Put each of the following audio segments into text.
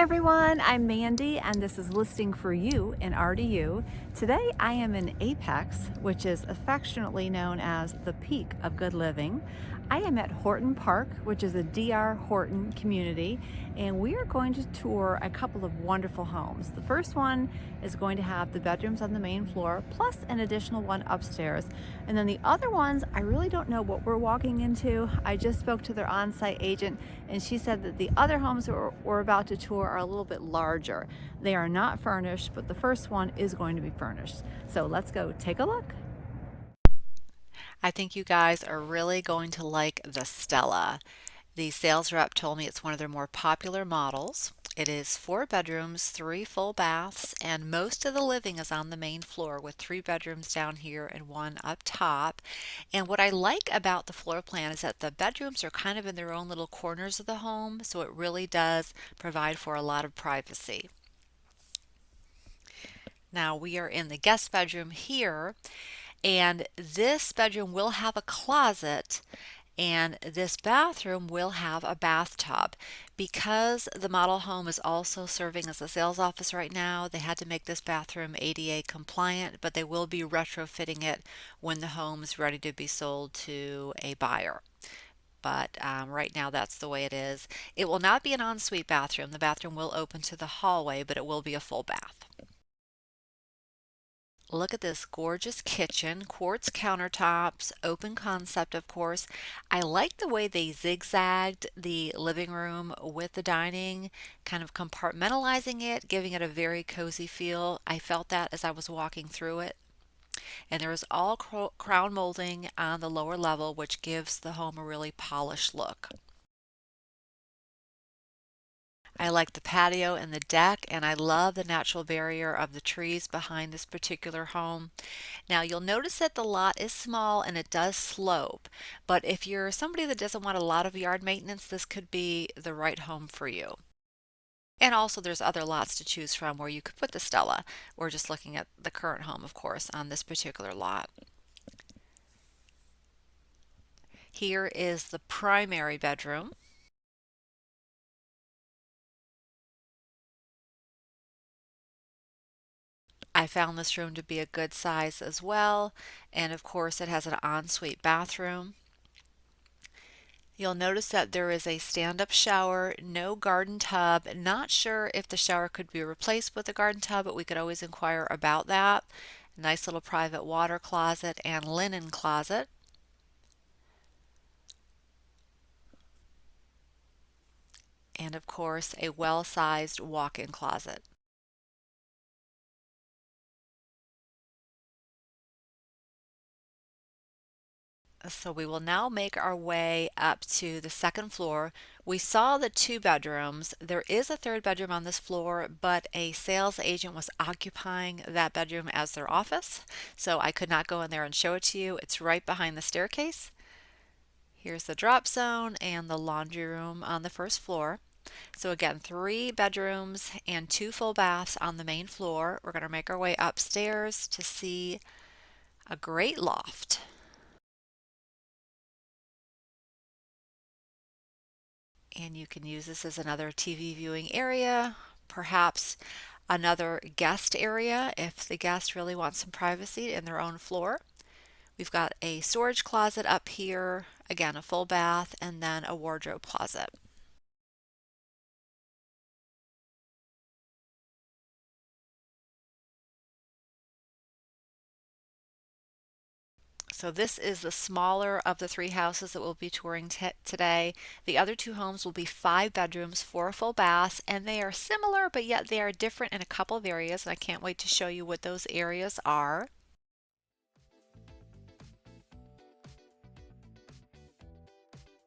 everyone, I'm Mandy and this is Listing for You in RDU. Today I am in Apex, which is affectionately known as the peak of good living. I am at Horton Park, which is a DR Horton community, and we are going to tour a couple of wonderful homes. The first one is going to have the bedrooms on the main floor, plus an additional one upstairs. And then the other ones, I really don't know what we're walking into. I just spoke to their on-site agent, and she said that the other homes we're about to tour are a little bit larger. They are not furnished, but the first one is going to be furnished. So let's go take a look. I think you guys are really going to like the Stella. The sales rep told me it's one of their more popular models. It is 4 bedrooms, 3 full baths, and most of the living is on the main floor with 3 bedrooms down here and 1 up top. And what I like about the floor plan is that the bedrooms are kind of in their own little corners of the home, so it really does provide for a lot of privacy. Now we are in the guest bedroom here, and this bedroom will have a closet, and this bathroom will have a bathtub. Because the model home is also serving as a sales office right now, they had to make this bathroom ADA compliant, but they will be retrofitting it when the home is ready to be sold to a buyer. But right now that's the way it is. It will not be an ensuite bathroom. The bathroom will open to the hallway, but it will be a full bath. Look at this gorgeous kitchen, quartz countertops, open concept, of course. I like the way they zigzagged the living room with the dining, kind of compartmentalizing it, giving it a very cozy feel. I felt that as I was walking through it. And there is all crown molding on the lower level, which gives the home a really polished look. I like the patio and the deck, and I love the natural barrier of the trees behind this particular home. Now you'll notice that the lot is small and it does slope, but if you're somebody that doesn't want a lot of yard maintenance, this could be the right home for you. And also there's other lots to choose from where you could put the Stella. We're just looking at the current home, of course, on this particular lot. Here is the primary bedroom. I found this room to be a good size as well, and of course it has an ensuite bathroom. You'll notice that there is a stand-up shower, no garden tub. Not sure if the shower could be replaced with a garden tub, but we could always inquire about that. Nice little private water closet and linen closet. And of course, a well-sized walk-in closet. So we will now make our way up to the second floor. We saw the 2 bedrooms. There is a 3rd bedroom on this floor, but a sales agent was occupying that bedroom as their office, so I could not go in there and show it to you. It's right behind the staircase. Here's the drop zone and the laundry room on the 1st floor. So again, 3 bedrooms and 2 full baths on the main floor. We're going to make our way upstairs to see a great loft. And you can use this as another TV viewing area, perhaps another guest area if the guest really wants some privacy in their own floor. We've got a storage closet up here, again a full bath, and then a wardrobe closet. So this is the smaller of the 3 houses that we'll be touring today. The other 2 homes will be 5 bedrooms, 4 full baths, and they are similar, but yet they are different in a couple of areas, and I can't wait to show you what those areas are.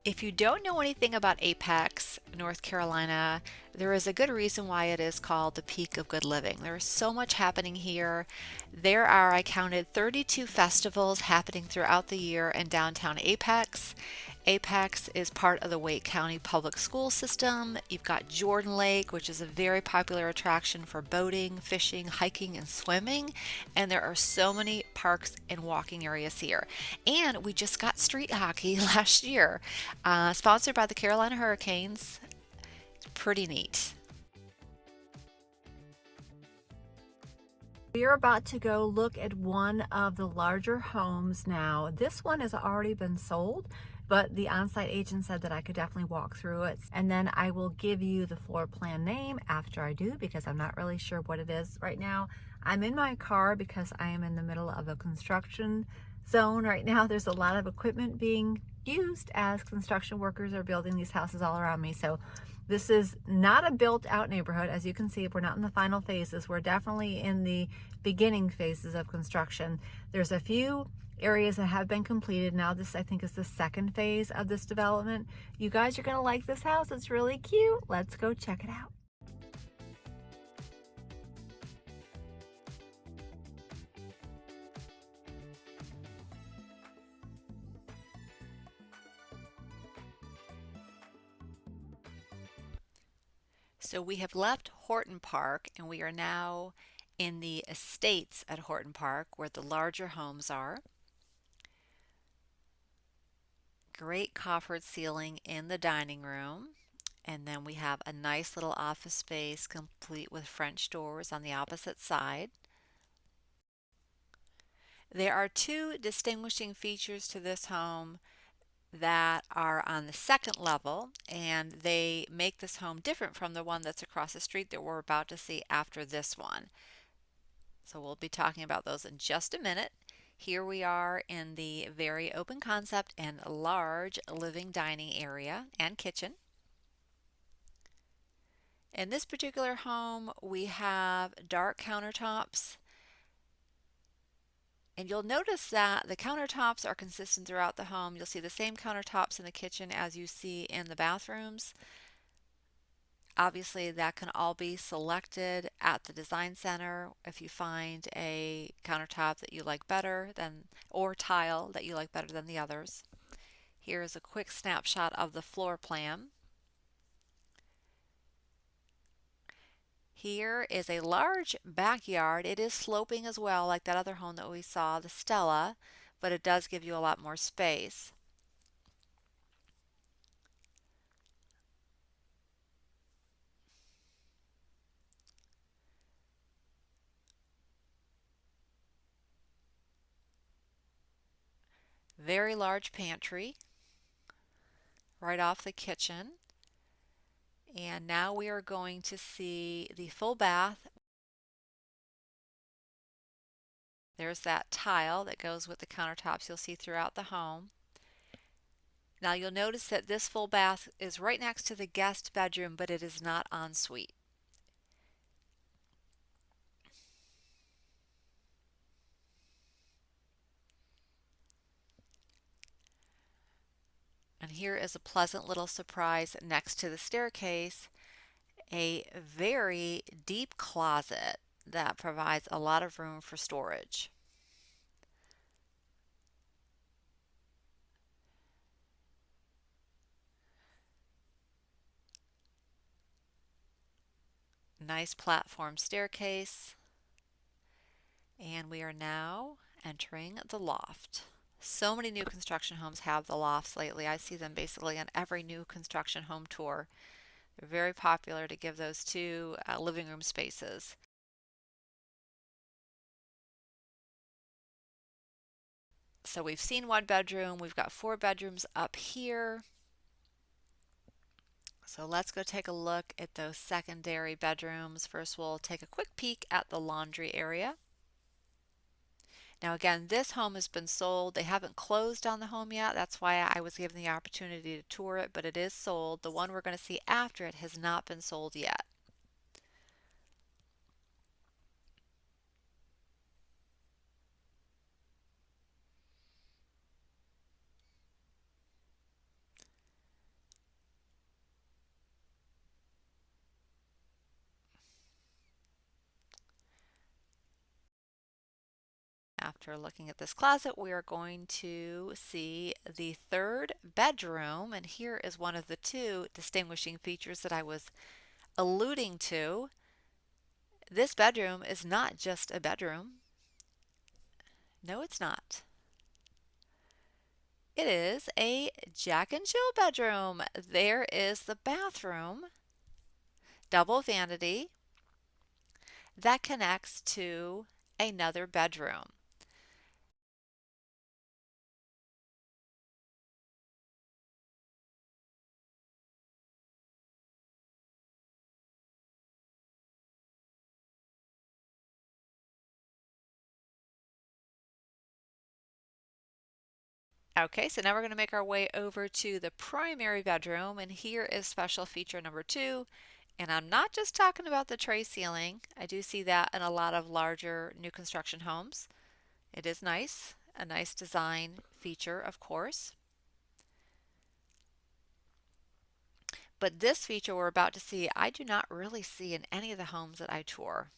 If you don't know anything about Apex, North Carolina, there is a good reason why it is called the peak of good living. There is so much happening here. There are, I counted, 32 festivals happening throughout the year in downtown Apex. Apex is part of the Wake County Public School System. You've got Jordan Lake, which is a very popular attraction for boating, fishing, hiking, and swimming. And there are so many parks and walking areas here. And we just got street hockey last year, sponsored by the Carolina Hurricanes. Pretty neat. We are about to go look at one of the larger homes now. This one has already been sold, but the on-site agent said that I could definitely walk through it. And then I will give you the floor plan name after I do, because I'm not really sure what it is right now. I'm in my car because I am in the middle of a construction zone right now. There's a lot of equipment being used as construction workers are building these houses all around me. So this is not a built out neighborhood. As you can see, we're not in the final phases. We're definitely in the beginning phases of construction. There's a few areas that have been completed. Now this, I think, is the second phase of this development. You guys are gonna like this house. It's really cute. Let's go check it out. So we have left Horton Park and we are now in the estates at Horton Park where the larger homes are. Great coffered ceiling in the dining room. And then we have a nice little office space complete with French doors on the opposite side. There are two distinguishing features to this home that are on the second level, and they make this home different from the one that's across the street that we're about to see after this one. So we'll be talking about those in just a minute. Here we are in the very open concept and large living dining area and kitchen. In this particular home, we have dark countertops. And you'll notice that the countertops are consistent throughout the home. You'll see the same countertops in the kitchen as you see in the bathrooms. Obviously, that can all be selected at the design center if you find a countertop that you like better than, or tile that you like better than the others. Here is a quick snapshot of the floor plan. Here is a large backyard. It is sloping as well, like that other home that we saw, the Stella, but it does give you a lot more space. Very large pantry right off the kitchen. And now we are going to see the full bath. There's that tile that goes with the countertops you'll see throughout the home. Now you'll notice that this full bath is right next to the guest bedroom, but it is not en suite. And here is a pleasant little surprise next to the staircase, a very deep closet that provides a lot of room for storage. Nice platform staircase. And we are now entering the loft. So many new construction homes have the lofts lately. I see them basically on every new construction home tour. They're very popular to give those two living room spaces. So we've seen one bedroom. We've got 4 bedrooms up here. So let's go take a look at those secondary bedrooms. First, we'll take a quick peek at the laundry area. Now again, this home has been sold. They haven't closed on the home yet. That's why I was given the opportunity to tour it, but it is sold. The one we're going to see after it has not been sold yet. After looking at this closet, we are going to see the third bedroom, and here is one of the two distinguishing features that I was alluding to. This bedroom is not just a bedroom. No, it's not. It is a Jack and Jill bedroom. There is the bathroom, double vanity, that connects to another bedroom. Okay, so now we're going to make our way over to the primary bedroom, and here is special feature number 2. And I'm not just talking about the tray ceiling. I do see that in a lot of larger new construction homes. It is nice, a nice design feature, of course. But this feature we're about to see, I do not really see in any of the homes that I tour.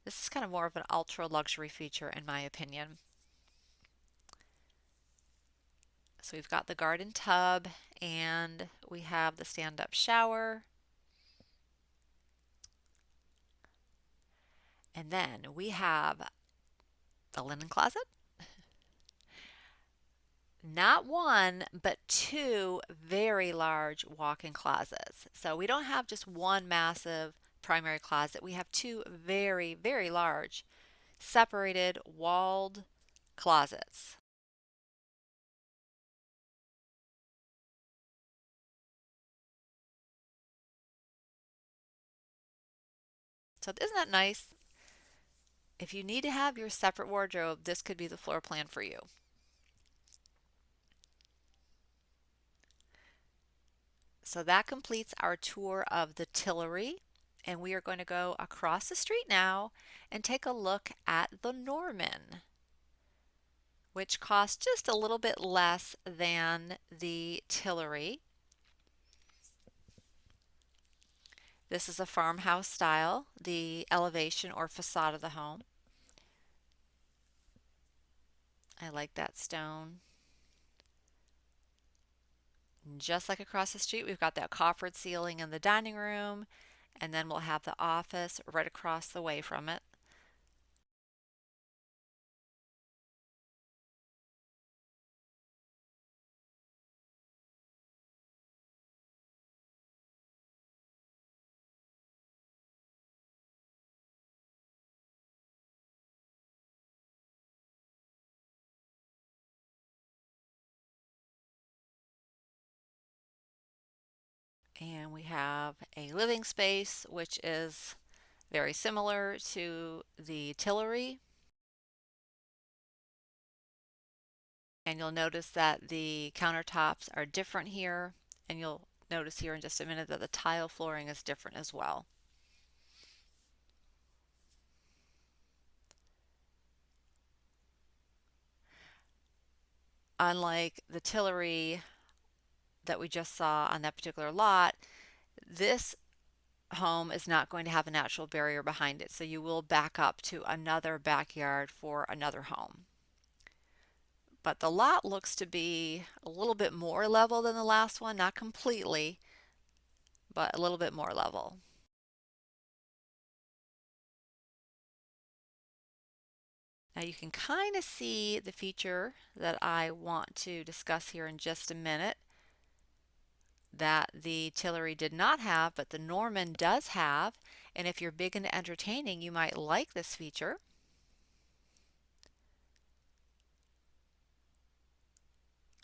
This is kind of more of an ultra luxury feature in my opinion. So we've got the garden tub and we have the stand-up shower. And then we have the linen closet. Not one, but two very large walk-in closets. So we don't have just one massive primary closet. We have two very, very large separated walled closets. So isn't that nice? If you need to have your separate wardrobe, this could be the floor plan for you. So that completes our tour of the Tillery, and we are going to go across the street now and take a look at the Norman, which costs just a little bit less than the Tillery. This is a farmhouse style, the elevation or facade of the home. I like that stone. Just like across the street, we've got that coffered ceiling in the dining room, and then we'll have the office right across the way from it. And we have a living space, which is very similar to the Tillery. And you'll notice that the countertops are different here. And you'll notice here in just a minute that the tile flooring is different as well. Unlike the Tillery that we just saw on that particular lot, this home is not going to have a natural barrier behind it. So you will back up to another backyard for another home. But the lot looks to be a little bit more level than the last one, not completely, but a little bit more level. Now you can kind of see the feature that I want to discuss here in just a minute that the Tillery did not have, but the Norman does have. And if you're big into entertaining, you might like this feature.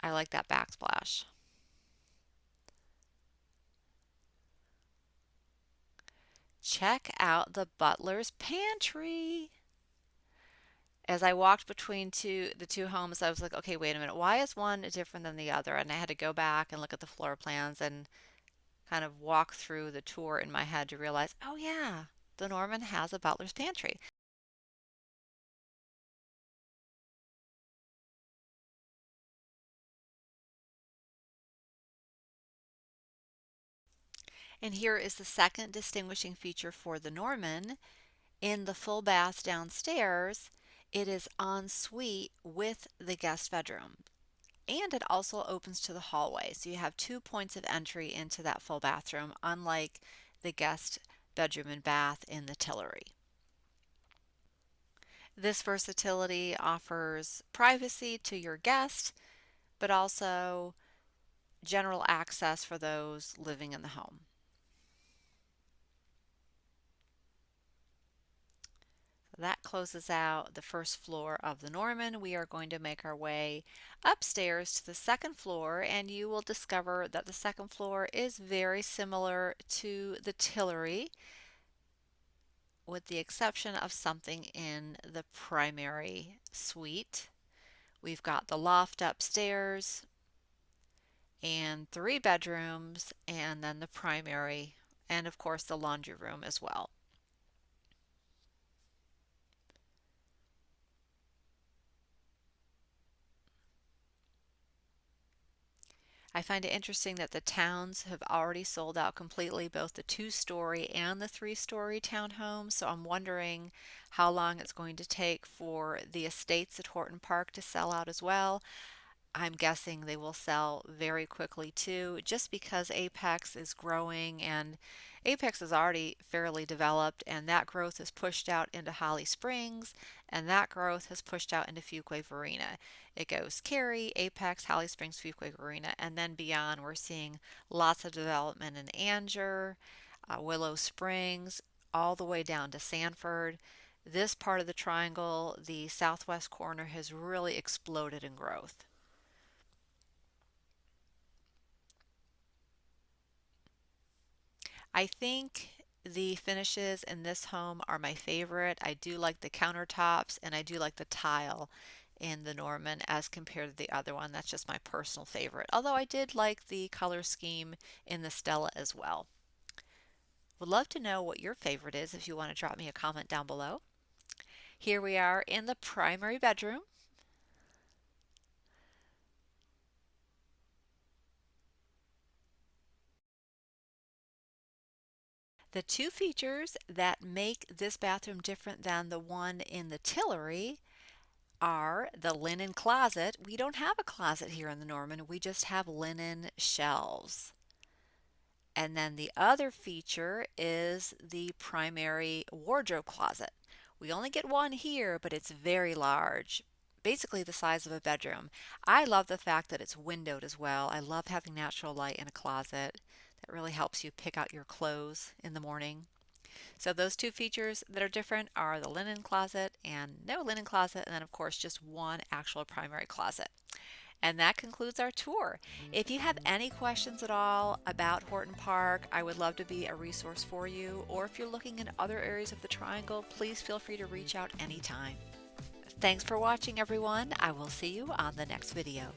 I like that backsplash. Check out the butler's pantry. As I walked between the two homes, I was like, okay, wait a minute, why is one different than the other? And I had to go back and look at the floor plans and kind of walk through the tour in my head to realize, oh yeah, the Norman has a butler's pantry. And here is the second distinguishing feature for the Norman. In the full bath downstairs, it is en suite with the guest bedroom. And it also opens to the hallway. So you have 2 points of entry into that full bathroom, unlike the guest bedroom and bath in the Tillery. This versatility offers privacy to your guest, but also general access for those living in the home. That closes out the first floor of the Norman. We are going to make our way upstairs to the second floor, and you will discover that the second floor is very similar to the Tillery, with the exception of something in the primary suite. We've got the loft upstairs and 3 bedrooms, and then the primary, and of course the laundry room as well. I find it interesting that the towns have already sold out completely, both the 2-story and the 3-story townhomes. So I'm wondering how long it's going to take for the estates at Horton Park to sell out as well. I'm guessing they will sell very quickly too, just because Apex is growing, and Apex is already fairly developed, and that growth has pushed out into Holly Springs, and that growth has pushed out into Fuquay Varina. It goes Cary, Apex, Holly Springs, Fuquay Varina, and then beyond we're seeing lots of development in Anger, Willow Springs, all the way down to Sanford. This part of the triangle, the southwest corner, has really exploded in growth. I think the finishes in this home are my favorite. I do like the countertops, and I do like the tile in the Norman as compared to the other one. That's just my personal favorite. Although I did like the color scheme in the Stella as well. Would love to know what your favorite is if you want to drop me a comment down below. Here we are in the primary bedroom. The two features that make this bathroom different than the one in the Tillery are the linen closet. We don't have a closet here in the Norman, we just have linen shelves. And then the other feature is the primary wardrobe closet. We only get one here, but it's very large, basically the size of a bedroom. I love the fact that it's windowed as well. I love having natural light in a closet. That really helps you pick out your clothes in the morning. So those two features that are different are the linen closet and no linen closet, and then of course just one actual primary closet. And that concludes our tour. If you have any questions at all about Horton Park, I would love to be a resource for you. Or if you're looking in other areas of the triangle, please feel free to reach out anytime. Thanks for watching, everyone. I will see you on the next video.